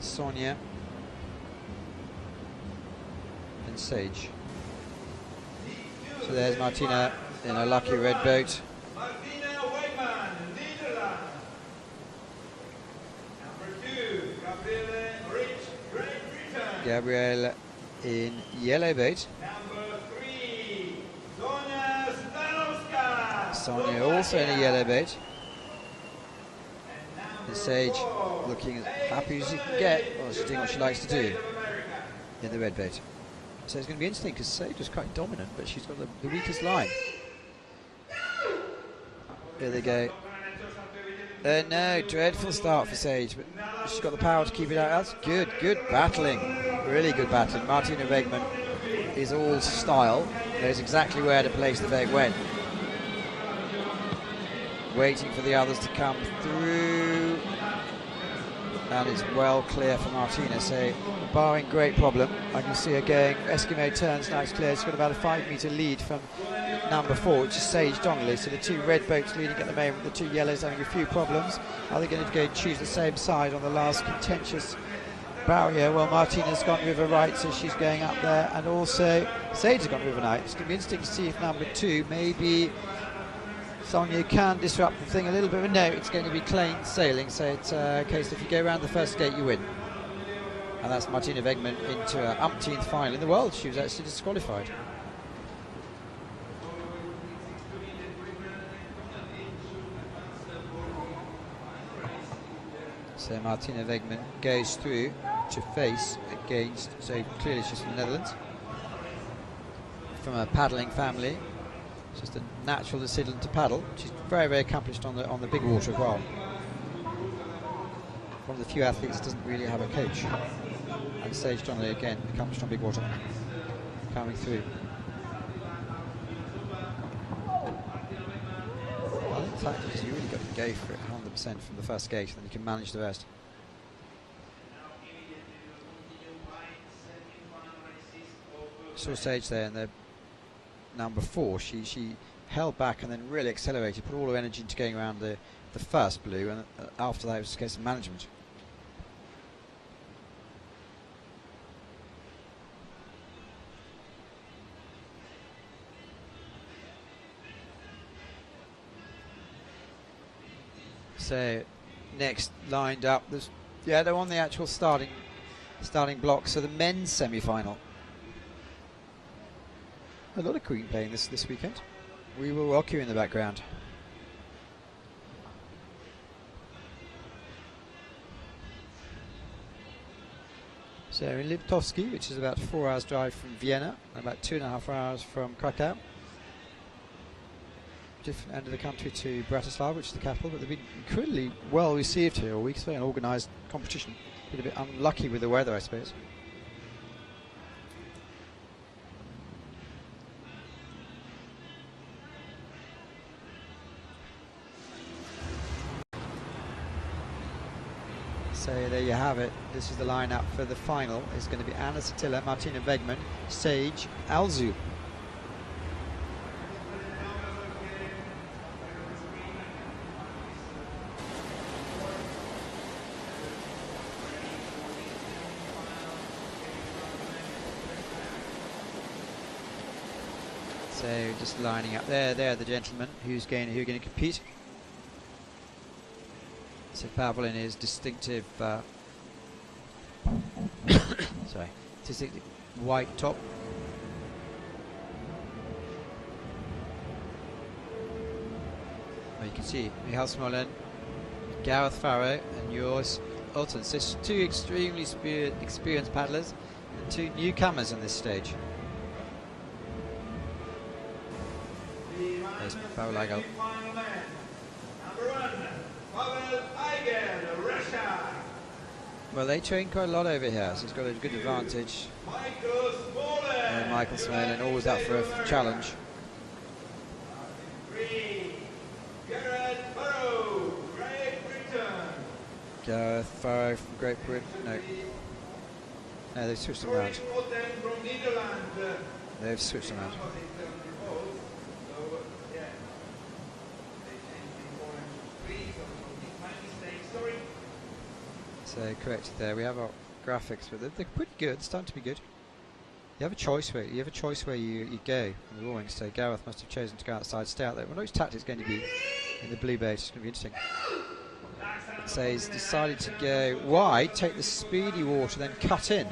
Sonia and Sage. So there's Martina in a lucky red boat. Martina Wegman, Netherlands. Number 2, Gabrielle Rich, Great Britain. Gabrielle in yellow boat. Number 3, Sonia Stanowska. Sonia also in a yellow boat. And Sage looking as happy as she can get. Well, she's doing what she likes to do in the red boat. So it's going to be interesting because Sage was quite dominant, but she's got the weakest line. Here they go. No, dreadful start for Sage, but she's got the power to keep it out. That's good battling, really good battling. Martina Wegman is all style, knows exactly where to place the Weg when. Waiting for the others to come through, and it's well clear for Martina. So barring great problem, I can see her going Eskimo turns. Now it's clear. She's got about a 5 metre lead from number 4, which is Sage Donnelly. So the two red boats leading at the moment, the two yellows having a few problems. Are they going to go and choose the same side on the last contentious barrier? Well, Martina's gone river right, so she's going up there, and also Sage has gone river right. It's going to be interesting to see if number 2, maybe Sonia, can disrupt the thing a little bit, but no, it's going to be plain sailing. So it's a case if you go around the first gate, you win. And that's Martina Wegman into her umpteenth final in the world. She was actually disqualified. So Martina Wegman goes through to face against, so clearly she's from the Netherlands, from a paddling family. It's just a natural decision to paddle. She's very accomplished on the big water as well. One of the few athletes that doesn't really have a coach. And Sage Donnelly again accomplished on big water, coming through. Well, in fact, you really got to go for it 100% from the first gate, and then you can manage the rest. Saw Sage there in the number 4. She held back and then really accelerated, put all her energy into going around the first blue, and after that it was a case of management. So next lined up, yeah, they're on the actual starting block. So the men's semi-final. A lot of Queen playing this weekend. We will rock you in the background. So in Liptovsky, which is about 4 hours drive from Vienna, and about 2.5 hours from Krakow. Different end of the country to Bratislava, which is the capital, but they've been incredibly well received here all week. It's a very organised competition. Been a bit unlucky with the weather, I suppose. So there you have it. This is the lineup for the final. It's going to be Anna Satilla, Martina Wegman, Sage, Alzu. So just lining up there. They're the gentlemen who are going to compete. So Pavel in his distinctive, distinctive white top. Well, you can see Michal Smolin, Gareth Farrow, and yours, Alton. So it's two extremely experienced paddlers and two newcomers on this stage. There's Pavel Eigel. Well, they train quite a lot over here, so he's got a good advantage. And Michael Smolin always up for a challenge. Gareth Farrow from Great Britain. No, they've switched them around. They've switched them around. So corrected there. We have our graphics, but they're pretty good. It's starting to be good. You have a choice where you go in the roaring. So Gareth must have chosen to go outside, stay out there. Well, no, his tactic's going to be in the blue bait. It's going to be interesting. So he's decided to go wide, take the speedy water, then cut in.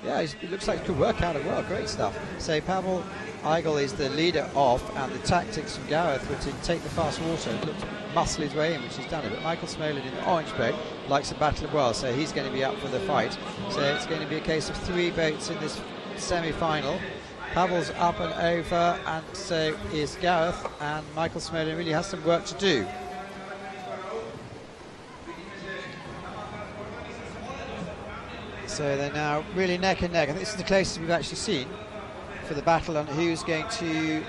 Yeah, it looks like it could work out as well. Great stuff. So Pavel Eigel is the leader off, and the tactics from Gareth were to take the fast water and look to muscle his way in, which he's done it. But Michael Smolin in the orange boat likes a battle as well, so he's going to be up for the fight. So it's going to be a case of 3 boats in this semi-final. Pavel's up and over, and so is Gareth, and Michael Smolin really has some work to do. So they're now really neck and neck. I think this is the closest we've actually seen for the battle on who's going to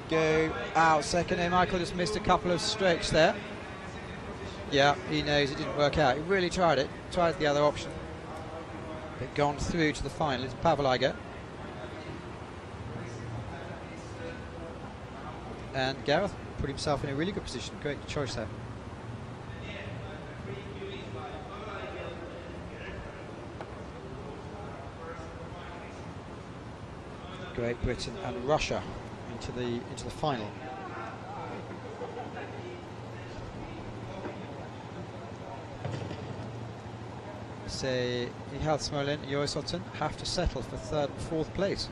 go out second. And Michael just missed a couple of strokes there. Yeah, he knows it didn't work out. He really tried it, tried the other option. But gone through to the final. It's Pavel Eigel. And Gareth put himself in a really good position. Great choice there. Great Britain and Russia into the final. So Michal Smolin and Joris Otten have to settle for 3rd and 4th place.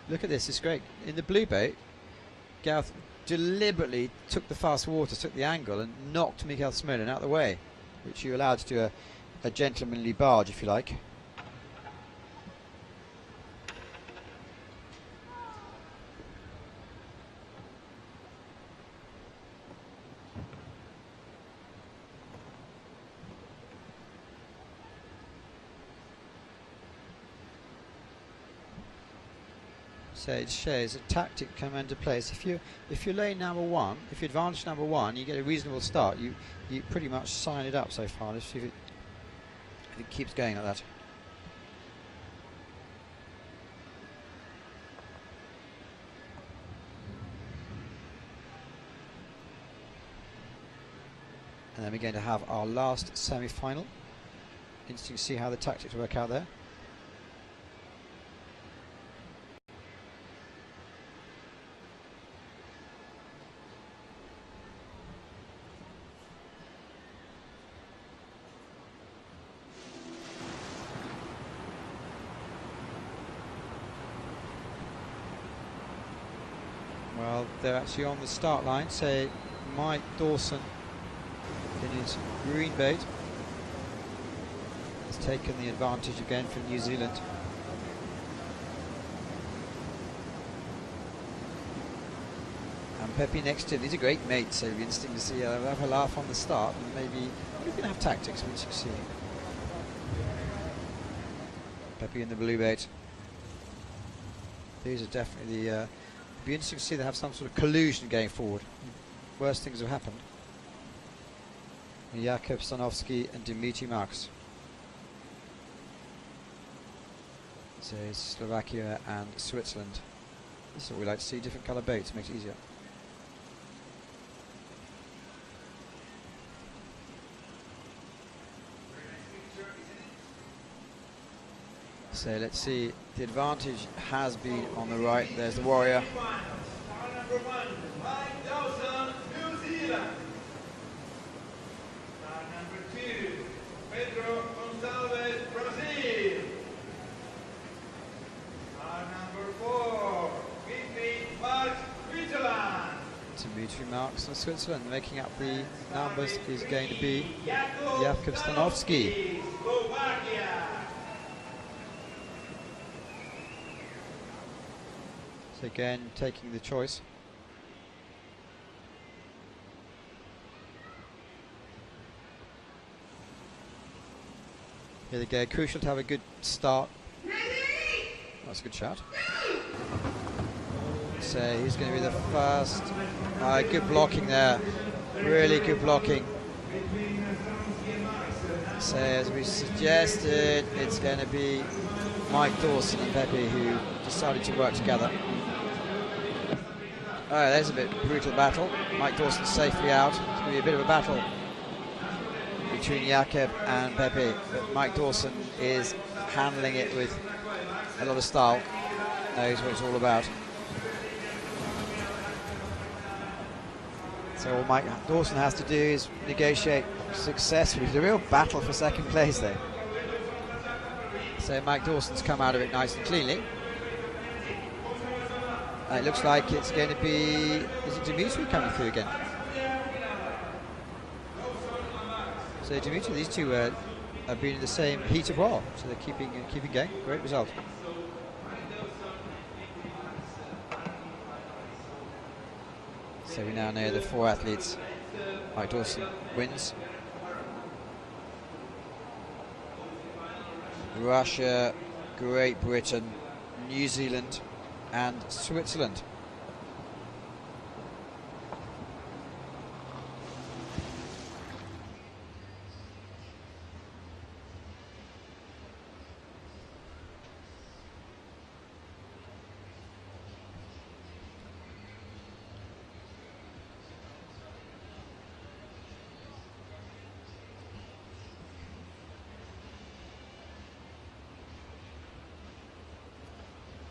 Look at this, it's great. In the blue boat, Gareth deliberately took the fast water, took the angle, and knocked Michal Smolin out of the way, which you're allowed to do a gentlemanly barge, if you like. So it shows a tactic come into place. If you're lane number 1, if you advantage number 1, you get a reasonable start. You pretty much sign it up so far. Let's see if it keeps going like that. And then we're going to have our last semi-final. Interesting to see how the tactics work out there. Well, they're actually on the start line. So Mike Dawson in his green bait has taken the advantage again from New Zealand. And Pepe next to him. These are great mates, so it'll be interesting to see. They'll have a laugh on the start, and maybe we're going to have tactics when you see. Pepe in the blue bait. These are definitely the. It'll be interesting to see they have some sort of collusion going forward. Worst things have happened. Jakub Stanovsky and Dimitri Marks. So Slovakia and Switzerland. This is what we like to see, different colour baits, makes it easier. So let's see, the advantage has been on the right. There's the Warrior. Star number 1, Mike Dawson, New Zealand. Star number 2, Pedro Gonçalves, Brazil. Star number 4, Dimitri Marks, Switzerland. Dimitri Marks from Switzerland. Making up the numbers is going to be Jakub Stanovsky. Slovakia. So again, taking the choice. Here they go. Crucial to have a good start. That's a good shot. So he's going to be the first. Good blocking there. Really good blocking. So as we suggested, it's going to be Mike Dawson and Pepe who decided to work together. Oh, there's a bit brutal battle. Mike Dawson safely out. It's going to be a bit of a battle between Jakub and Pepe, but Mike Dawson is handling it with a lot of style. Knows what it's all about. So all Mike Dawson has to do is negotiate successfully. It's a real battle for second place there. So Mike Dawson's come out of it nice and cleanly. It looks like it's going to be, is it Dimitri coming through again? So Dimitri, these two have been in the same heat of war, so they're keeping going. Great result. So we now know the 4 athletes. Mike Dawson wins. Russia, Great Britain, New Zealand and Switzerland.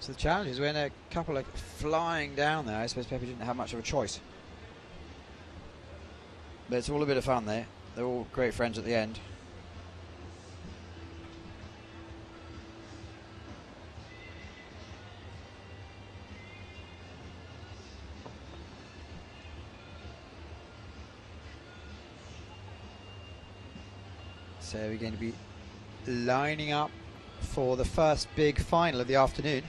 So the challenge is when a couple are flying down there, I suppose Pepe didn't have much of a choice. But it's all a bit of fun there. They're all great friends at the end. So we're going to be lining up for the first big final of the afternoon.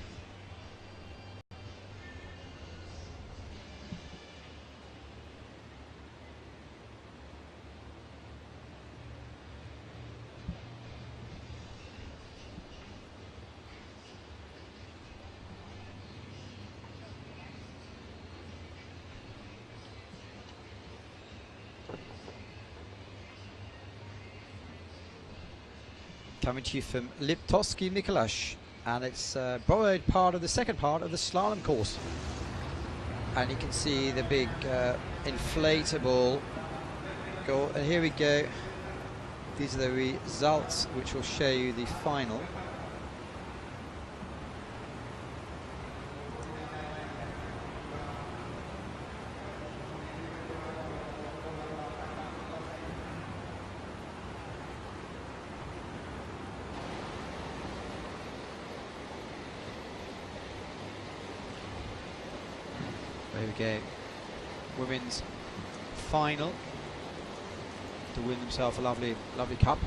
Coming to you from Liptovsky, Mikulas, and it's borrowed part of the second part of the slalom course. And you can see the big inflatable goal. And here we go. These are the results which will show you the final. There we go. Women's final to win themselves a lovely cup.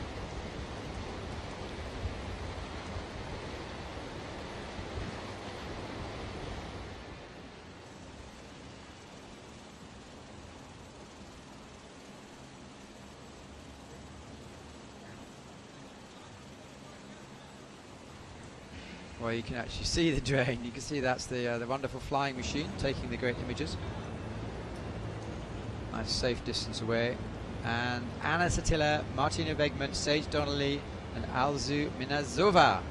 Well, you can actually see the drain. You can see that's the wonderful flying machine taking the great images. Nice safe distance away. And Anna Satilla, Martina Wegman, Sage Donnelly and Alzu Minazova.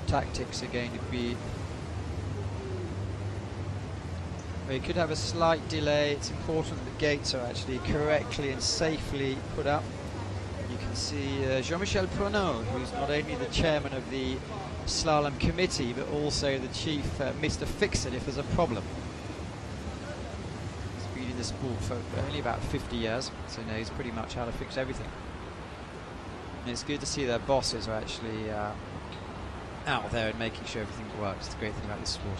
Tactics are going to be, we could have a slight delay. It's important that the gates are actually correctly and safely put up. You can see Jean-Michel Pronot, who's not only the chairman of the slalom committee but also the chief Mr. Fix-It if there's a problem. He's been in the sport for only about 50 years, so he knows pretty much how to fix everything. And it's good to see their bosses are actually out there and making sure everything works. It's the great thing about this sport.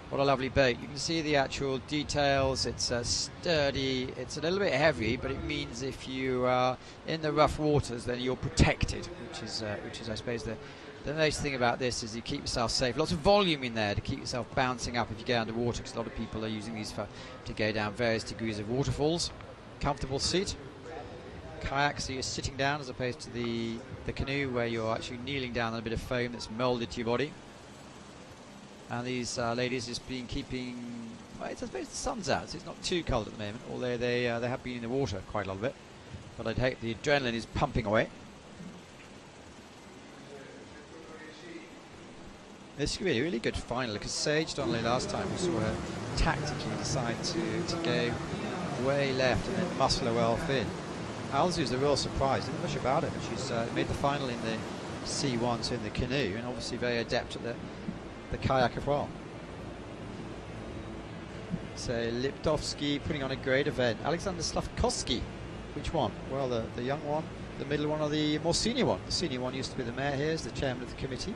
What a lovely boat. You can see the actual details. It's sturdy. It's a little bit heavy, but it means if you are in the rough waters, then you're protected, which is I suppose the nice thing about this is you keep yourself safe. Lots of volume in there to keep yourself bouncing up if you go underwater, because a lot of people are using these to go down various degrees of waterfalls. Comfortable seat. Kayak, so you're sitting down as opposed to the canoe where you're actually kneeling down on a bit of foam that's molded to your body. And these ladies has been keeping, well, I suppose the sun's out, so it's not too cold at the moment, although they have been in the water quite a lot of it. But I'd hope the adrenaline is pumping away. This could be a really good final, because Sage Donnelly last time we saw her tactically decide to go way left and then muscle herself in. Alzu's a real surprise, didn't know much about it, but she's made the final in the C1, so in the canoe, and obviously very adept at the kayak as well. So Liptovsky putting on a great event. Alexander Slavkovsky, which one? Well, the young one, the middle one, or the more senior one? The senior one used to be the mayor here, is the chairman of the committee.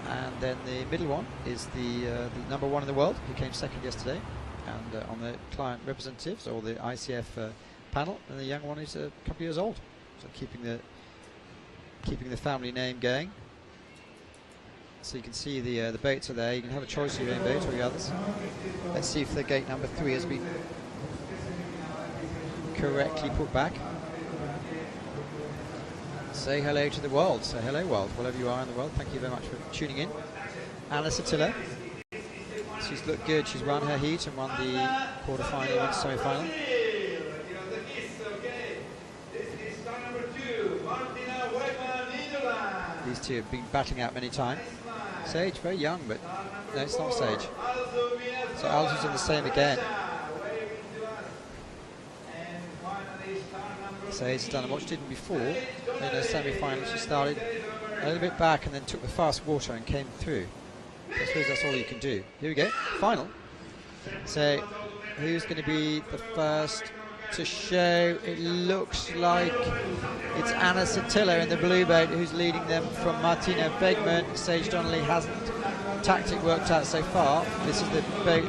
And then the middle one is the number one in the world, who came second yesterday, and on the client representatives, or the ICF panel, and the young one is a couple of years old, so keeping the family name going. So you can see the boats are there. You can have a choice of your own boat or the others. Let's see if the gate number 3 has been correctly put back. Say hello to the world. Say hello, world, wherever you are in the world. Thank you very much for tuning in. Anna Satilla, she's looked good. She's run her heat and won the quarter-final and semi-final. These two have been battling out many times. Sage, very young, but no, it's not Sage. So Alzu's in the same again. Sage's done what she did before. In her semi-final, she started a little bit back and then took the fast water and came through. I suppose that's all you can do. Here we go, final. So who's going to be the first to show? It looks like it's Anna Satilla in the blue boat who's leading them from Martina Wegman. Sage Donnelly hasn't tactic worked out so far. This is the boat.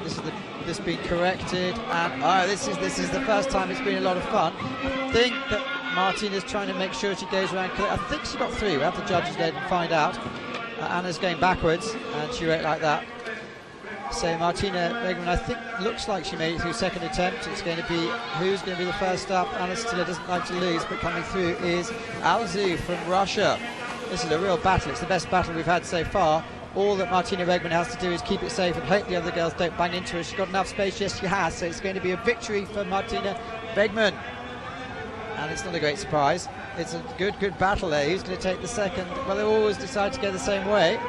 This being corrected, and this is the first time it's been a lot of fun. I think that Martina's trying to make sure she goes around. I think she got through. We'll have the judges there and find out. Anna's going backwards, and she went like that. So Martina Wegman, I think, looks like she made it through second attempt. It's going to be who's going to be the first up. Anna Satilla doesn't like to lose, but coming through is Alzu from Russia. This is a real battle. It's the best battle we've had so far. All that Martina Wegman has to do is keep it safe and hope the other girls don't bang into her. She's got enough space. Yes, she has. So it's going to be a victory for Martina Wegman. And it's not a great surprise. It's a good battle there. Who's going to take the second? Well, they always decide to go the same way.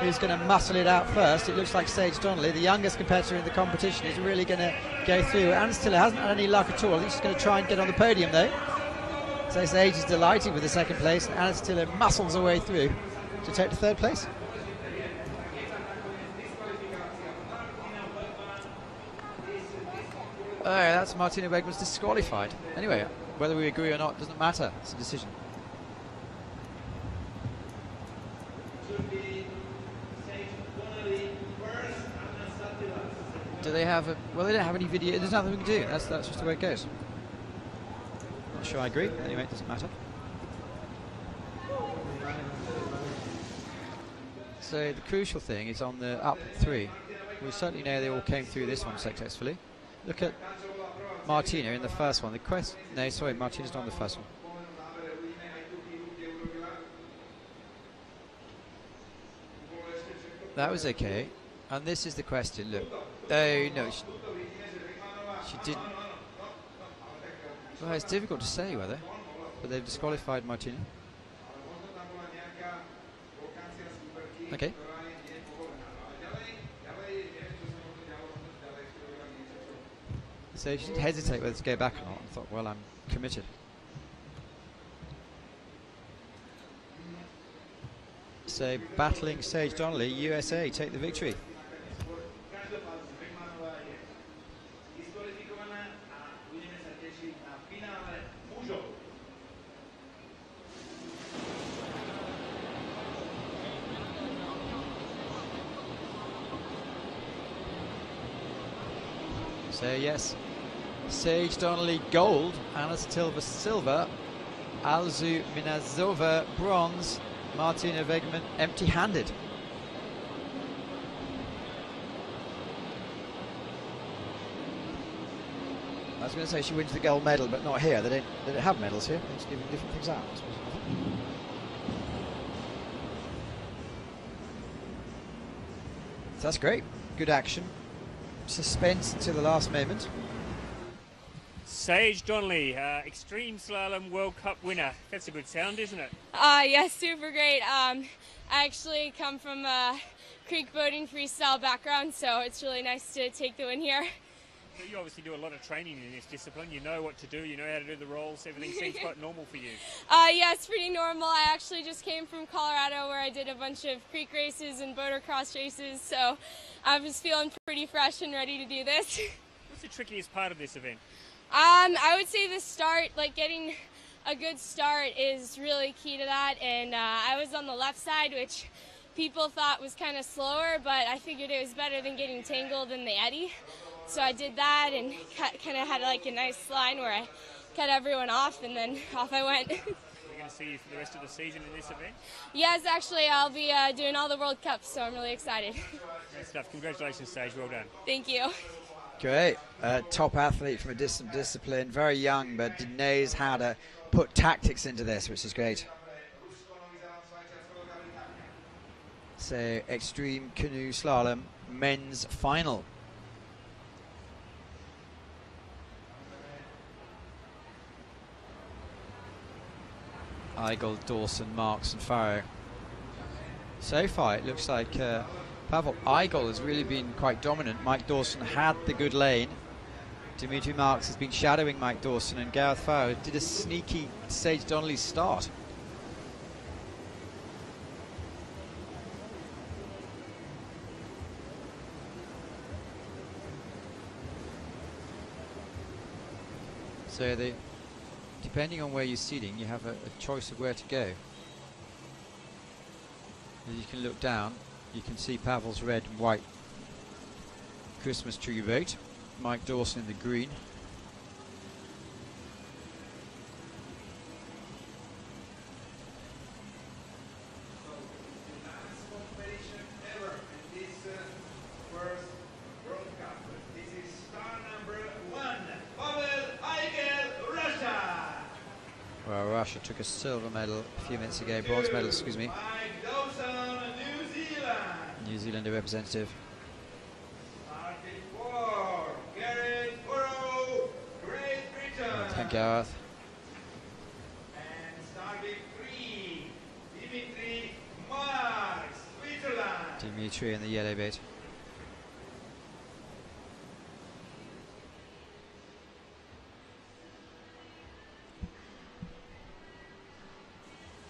Who's going to muscle it out first? It looks like Sage Donnelly, the youngest competitor in the competition, is really going to go through. Anna Satilla hasn't had any luck at all. I think she's going to try and get on the podium, though. So Sage is delighted with the second place, and Anna Satilla muscles her way through to take the third place. Oh, that's Martina Wegman's disqualified. Anyway, whether we agree or not doesn't matter. It's a decision. Do they have a... Well, they don't have any video. There's nothing we can do. That's just the way it goes. Not sure I agree. Anyway, it doesn't matter. So the crucial thing is on the up 3. We certainly know they all came through this one successfully. Look at Martina in the first one. No, sorry, Martina's not on the first one. That was okay. And this is the question. Look. Oh, no. She didn't. Well, it's difficult to say whether. But they've disqualified Martina. Okay. So she didn't hesitate whether to go back or not and thought, well, I'm committed. So battling Sage Donnelly, USA take the victory. So yes, Sage Donnelly gold, Anna Tilva silver, Alzu Minazova bronze, Martina Wegman empty-handed. I was going to say she wins the gold medal, but not here. They don't have medals here. They're just giving different things out. So that's great. Good action. Suspense until the last moment. Sage Donnelly, Extreme Slalom World Cup winner. That's a good sound, isn't it? Yeah, super great. I actually come from a creek boating freestyle background, so it's really nice to take the win here. So you obviously do a lot of training in this discipline. You know what to do, you know how to do the rolls. Everything seems quite normal for you. Yeah, it's pretty normal. I actually just came from Colorado where I did a bunch of creek races and motocross races, so I was feeling pretty fresh and ready to do this. What's the trickiest part of this event? I would say the start, like getting a good start is really key to that, and I was on the left side, which people thought was kind of slower, but I figured it was better than getting tangled in the eddy. So I did that and kind of had like a nice line where I cut everyone off, and then off I went. We're going to see you for the rest of the season in this event? Yes, actually, I'll be doing all the World Cups, so I'm really excited. Great stuff. Congratulations, Sage. Well done. Thank you. Great. Top athlete from a distant discipline. Very young, but knows how to put tactics into this, which is great. So, Extreme Canoe Slalom men's final. Eigel, Dawson, Marks and Farrow. So far it looks like Pavel Eigel has really been quite dominant. Mike Dawson had the good lane. Dimitri Marks has been shadowing Mike Dawson, and Gareth Farrow did a sneaky Sage Donnelly start. So depending on where you're seating, you have a choice of where to go. As you can look down, you can see Pavel's red and white Christmas tree boat, Mike Dawson in the green. Well, Russia took a silver medal a few minutes ago, bronze medal, excuse me. New Zealand representative. Thank Gareth. And starting 3, Dimitri Marks, Switzerland. Dimitri in the yellow bit.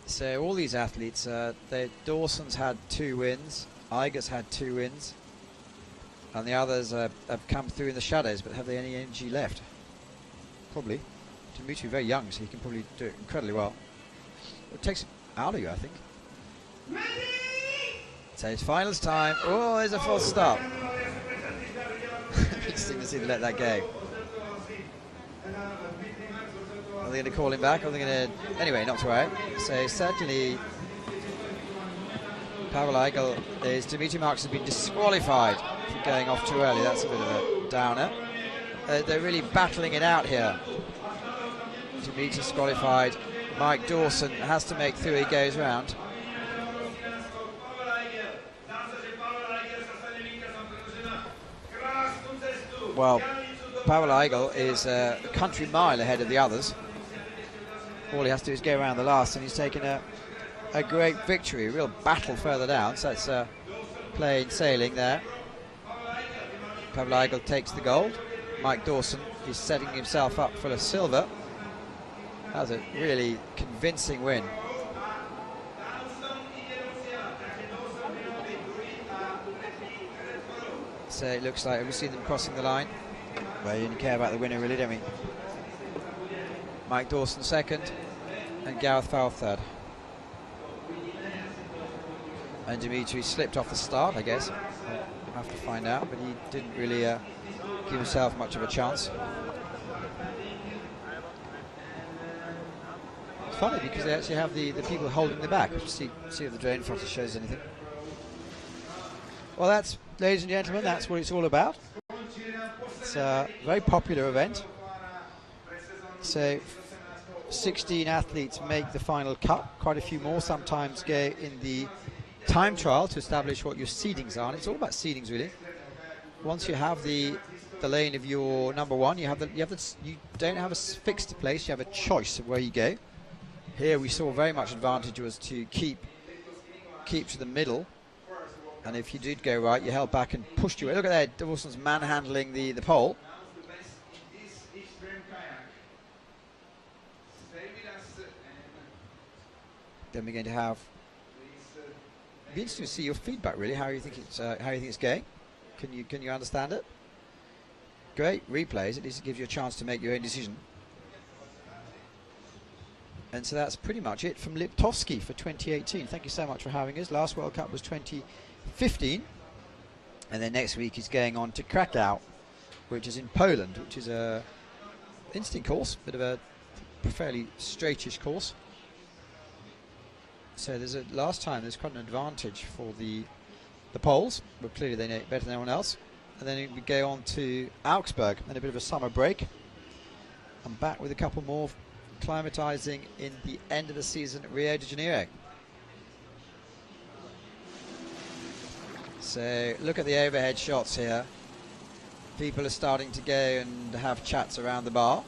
So all these athletes, Dawson's had 2 wins, Eiger's had 2 wins, And the others have come through in the shadows, but have they any energy left? Probably. Dimitri very young, so he can probably do it incredibly well. It takes it out of you, I think. So it's finals time. Oh, there's a false start. Interesting to see them let that go. Are they going to call him back? Or are they going to... Anyway, not to worry. So certainly Pavel Eigel is... Dimitri Marks has been disqualified for going off too early. That's a bit of a downer. They're really battling it out here. Dimitri disqualified. Mike Dawson has to make through. He goes round. Well, Pavel Eigel is a country mile ahead of the others. All he has to do is go around the last, and he's taken a great victory, a real battle further down. So that's plain sailing there. Pavel Eigel takes the gold. Mike Dawson is setting himself up for a silver. That was a really convincing win. So it looks like we've seen them crossing the line. Well, you only care about the winner, really, don't we? Mike Dawson second, and Gareth Farrell third. And Dimitri slipped off the start, I guess. We'll have to find out, but he didn't really give himself much of a chance. It's funny because they actually have the people holding the back. See if the drain footage shows anything. Well, that's, ladies and gentlemen, that's what it's all about. It's a very popular event. So 16 athletes make the final cut. Quite a few more sometimes go in the time trial to establish what your seedings are. And it's all about seedings, really. Once you have the lane of your number one, you don't have a fixed place. You have a choice of where you go. Here we saw very much advantage was to keep to the middle. And if you did go right, you held back and pushed your way. Look at that, Dawson's manhandling the pole. Then we're going to have. It'd be interesting to see your feedback, really. How you think it's going? Can you understand it? Great replays. At least it gives you a chance to make your own decision. And so that's pretty much it from Liptovsky for 2018. Thank you so much for having us. Last World Cup was 2015, and then next week he's going on to Krakow, which is in Poland, which is a interesting course, bit of a fairly straightish course. So last time there's quite an advantage for the Poles, but clearly they know it better than anyone else. And then we go on to Augsburg and a bit of a summer break. I'm back with a couple more climatizing in the end of the season at Rio de Janeiro. So look at the overhead shots here. People are starting to go and have chats around the bar,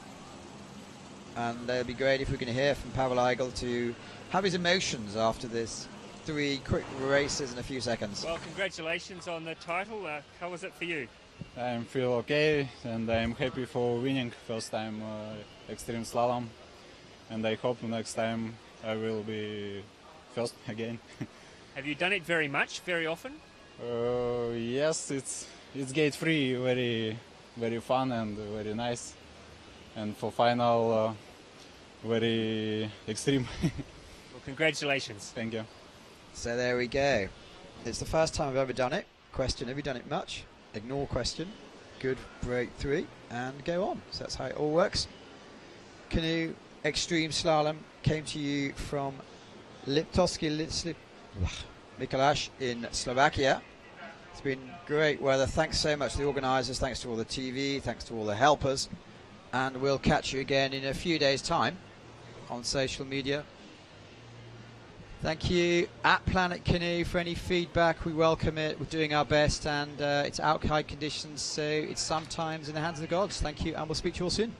and it'd be great if we can hear from Pavel Eigel to have his emotions after this 3 quick races in a few seconds. Well, congratulations on the title. How was it for you? I feel okay, and I'm happy for winning first time extreme slalom, and I hope next time I will be first again. Have you done it very much, very often? Yes, it's gate free, very fun and very nice, and for final very extreme. Well, congratulations. Thank you. So there we go. It's the first time I've ever done it. Question, have you done it much? Ignore question. Good, break 3, and go on. So that's how it all works. Canoe extreme slalom came to you from Liptovsky Mikulas in Slovakia. It's been great weather. Thanks so much to the organisers, thanks to all the TV, thanks to all the helpers, and we'll catch you again in a few days' time on social media. Thank you at Planet Canoe for any feedback. We welcome it. We're doing our best, and it's outside conditions, so it's sometimes in the hands of the gods. Thank you, and we'll speak to you all soon.